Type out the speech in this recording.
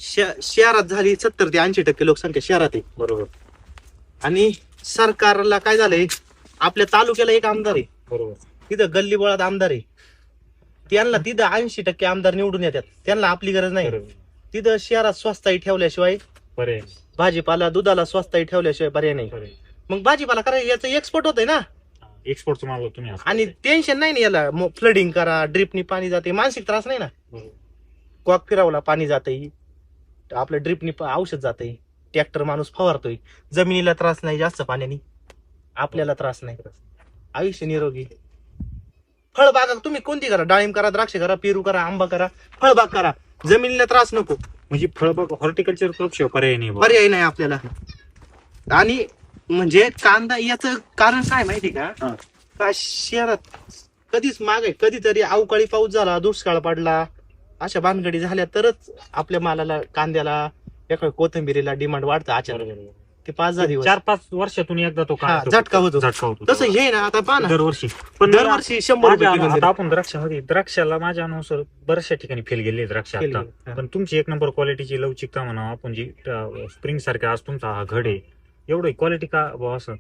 शहरात झाली 70 ते 80% लोकसंख्या शहरात आहे. बरोबर. आणि सरकारला काय झालंय, आपल्या तालुक्याला एक आमदार आहे, बरोबर. तिथं गल्ली बोळात आमदार आहे, त्यांना तिथं 80% आमदार निवडून येतात, त्यांना आपली गरज नाही. तिथं शहरात स्वस्ताई ठेवल्याशिवाय पर्याय, भाजीपाला दुधाला स्वस्ताई ठेवल्याशिवाय पर्याय नाही. मग भाजीपाला करा, याचं एक्सपोर्ट होतंय ना, एक्सपोर्टचं माल तुम्ही असं. आणि टेन्शन नाही ना याला. फ्लडिंग करा, ड्रिपनी पाणी जाते, मानसिक त्रास नाही ना. कॉक फिरवला पाणी जातंय, आपलं ड्रिपनी औषध जातंय, ट्रॅक्टर माणूस फवारतोय, जमिनीला त्रास नाही जास्त पाण्याने, आपल्याला त्रास नाही, आयुष्य निरोगी. फळबागा तुम्ही कोणती करा, डाळिंब करा, द्राक्ष करा, पेरू करा, आंबा करा, फळबाग करा, जमिनीला त्रास नको. म्हणजे फळबाग हॉर्टिकल्चर क्रॉपशिवाय पर्याय नाही. पर्याय नाही आपल्याला. आणि म्हणजे कांदा याचं कारण काय माहिती का, का शहरात कधीच माग आहे, कधीतरी अवकाळी पाऊस झाला, दुष्काळ पडला, अशा भानगडी झाल्या तरच आपल्या मालाला, कांद्याला, एका कोथिंबीरीला डिमांड वाढतं अचानक. ते 5-10 दिवस 4-5 वर्षातून एकदा तो झटका होतो. तसं हे ना, आता पहा ना, दरवर्षी. पण दरवर्षी 100 रुपये किलो. आता आपण द्राक्षाला माझ्या अनुसार बऱ्याचशा ठिकाणी फेल गेले द्राक्ष आता. पण तुमची एक नंबर क्वालिटीची लवचिकता म्हणा, आपण जी स्प्रिंग सारख्या आज तुमचा हा घड आहे, एवढं क्वालिटी का असं